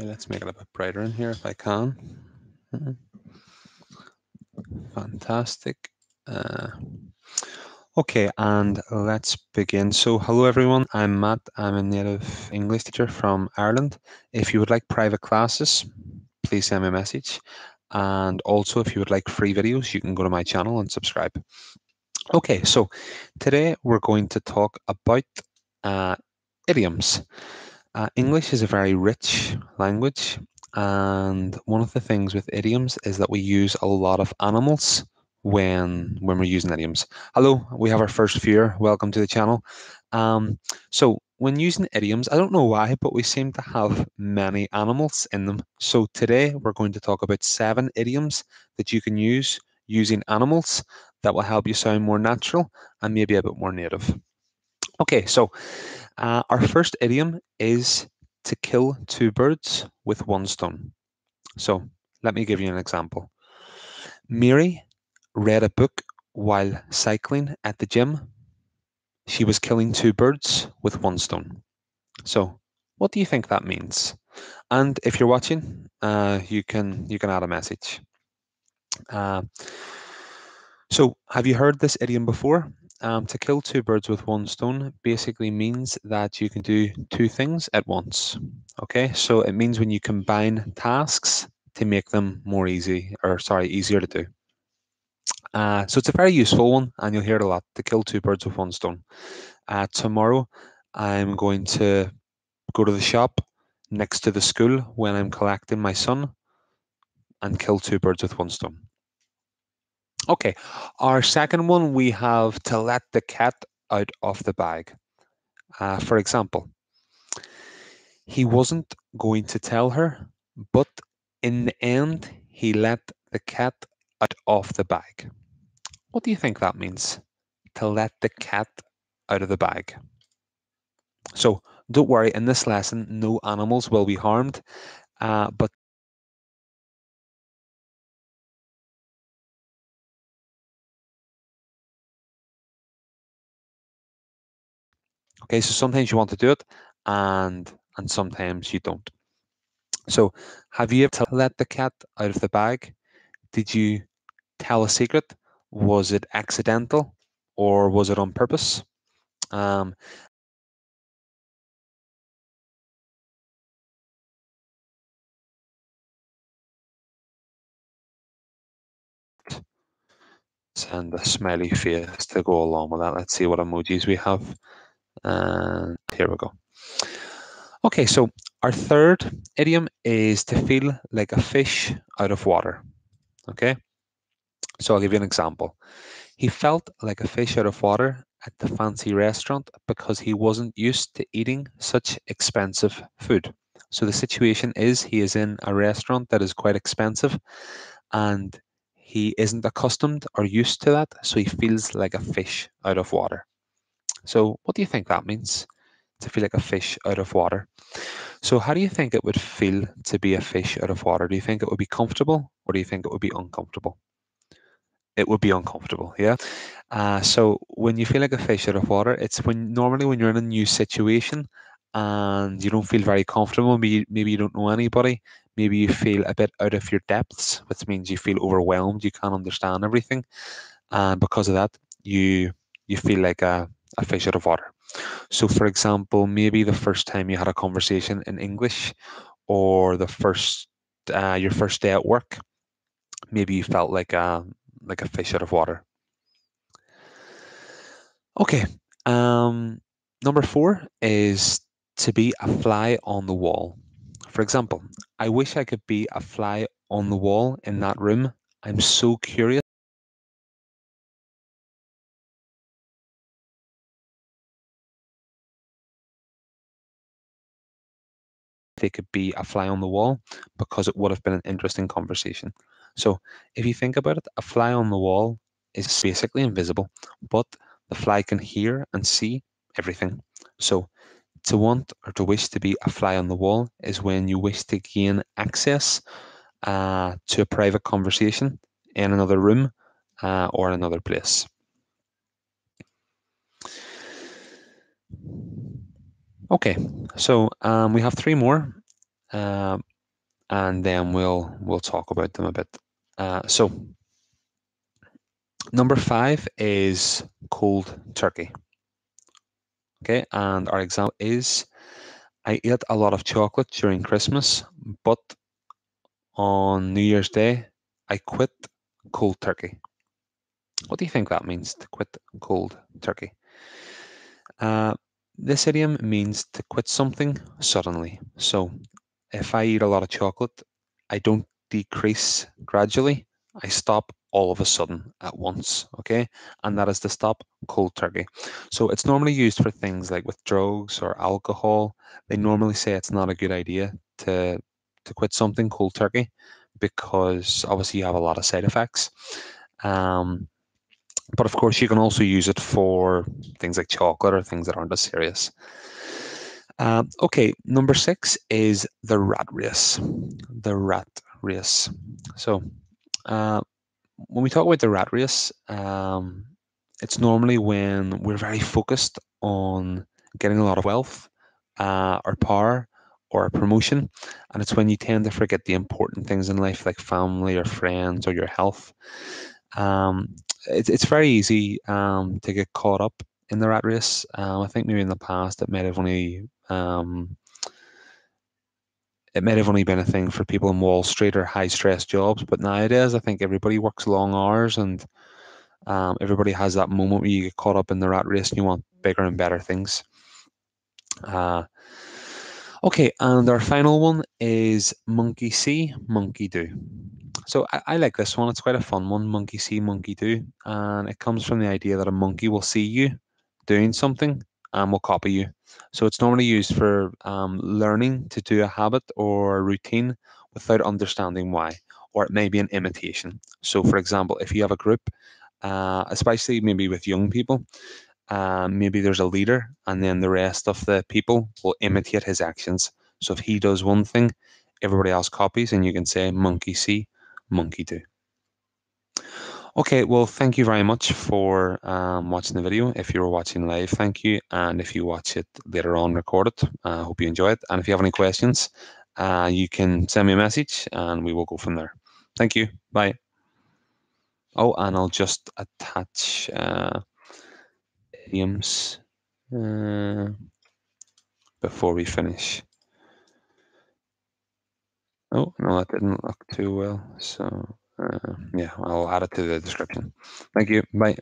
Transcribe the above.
Okay, let's make it a bit brighter in here if I can. Fantastic. Okay, and let's begin. So, hello everyone, I'm Matt. I'm a native English teacher from Ireland. If you would like private classes, please send me a message. And also, if you would like free videos, you can go to my channel and subscribe. Okay, so today we're going to talk about idioms. English is a very rich language, and one of the things with idioms is that we use a lot of animals when we're using idioms. Hello, we have our first viewer. Welcome to the channel. So when using idioms, I don't know why, but we seem to have many animals in them. So today we're going to talk about 7 idioms that you can use using animals that will help you sound more natural and maybe a bit more native. Okay, so our first idiom is to kill 2 birds with 1 stone. So let me give you an example. Mary read a book while cycling at the gym. She was killing 2 birds with 1 stone. So what do you think that means? And if you're watching, you can add a message. So have you heard this idiom before? To kill 2 birds with 1 stone basically means that you can do 2 things at once. Okay, so it means when you combine tasks to make them easier to do. So it's a very useful one, and you'll hear it a lot. To kill 2 birds with 1 stone. Tomorrow, I'm going to go to the shop next to the school when I'm collecting my son and kill 2 birds with 1 stone. Okay, our second one, we have to let the cat out of the bag. For example, he wasn't going to tell her, but in the end, he let the cat out of the bag. What do you think that means? To let the cat out of the bag. So don't worry, in this lesson, no animals will be harmed, but okay, so sometimes you want to do it and sometimes you don't. So have you ever let the cat out of the bag? Did you tell a secret? Was it accidental or was it on purpose? Um, send a smiley face to go along with that. Let's see what emojis we have. And here we go. Okay, so our third idiom is to feel like a fish out of water. Okay, so I'll give you an example. He felt like a fish out of water at the fancy restaurant because he wasn't used to eating such expensive food. So the situation is he is in a restaurant that is quite expensive and he isn't accustomed or used to that, so he feels like a fish out of water. So what do you think that means? To feel like a fish out of water. So how do you think it would feel to be a fish out of water? Do you think it would be comfortable or do you think it would be uncomfortable? It would be uncomfortable, yeah. So when you feel like a fish out of water, it's normally when you're in a new situation and you don't feel very comfortable. Maybe you don't know anybody. Maybe you feel a bit out of your depths, which means you feel overwhelmed. You can't understand everything, and because of that, you feel like a fish out of water. So, for example, maybe the first time you had a conversation in English, or the first your first day at work, maybe you felt like a fish out of water. Okay. Number 4 is to be a fly on the wall. For example, I wish I could be a fly on the wall in that room. I'm so curious. They could be a fly on the wall because it would have been an interesting conversation. So if you think about it, a fly on the wall is basically invisible, but the fly can hear and see everything. So to want or to wish to be a fly on the wall is when you wish to gain access to a private conversation in another room or another place. Okay, so we have 3 more. and then we'll talk about them a bit. So number 5 is cold turkey. Okay, and our example is I ate a lot of chocolate during Christmas, but on New Year's Day I quit cold turkey. What do you think that means to quit cold turkey? Uh, this idiom means to quit something suddenly. So if I eat a lot of chocolate, I don't decrease gradually. I stop all of a sudden at once, okay? And that is to stop cold turkey. So it's normally used for things like with drugs or alcohol. They normally say it's not a good idea to quit something cold turkey because obviously you have a lot of side effects. Um, but of course, you can also use it for things like chocolate or things that aren't as serious. Okay, number 6 is the rat race. The rat race. So, uh, when we talk about the rat race, it's normally when we're very focused on getting a lot of wealth, or power, or a promotion, and it's when you tend to forget the important things in life, like family or friends or your health. Um, it's very easy to get caught up in the rat race. I think maybe in the past it might have only been a thing for people in Wall Street or high stress jobs, but nowadays I think everybody works long hours and everybody has that moment where you get caught up in the rat race and you want bigger and better things. Uh, okay, and our final one is monkey see, monkey do. So I like this one. It's quite a fun one. Monkey see, monkey do, and it comes from the idea that a monkey will see you doing something and will copy you. So it's normally used for learning to do a habit or a routine without understanding why, or it may be an imitation. So, for example, if you have a group, especially maybe with young people, maybe there's a leader, and then the rest of the people will imitate his actions. So if he does one thing, everybody else copies, and you can say monkey see, monkey do. Okay, well, thank you very much for watching the video. If you were watching live, thank you. And if you watch it later on recorded, I hope you enjoy it. And if you have any questions, you can send me a message and we will go from there. Thank you. Bye. Oh, and I'll just attach idioms uh, before we finish. Oh, no, that didn't look too well. So, yeah, I'll add it to the description. Thank you. Bye.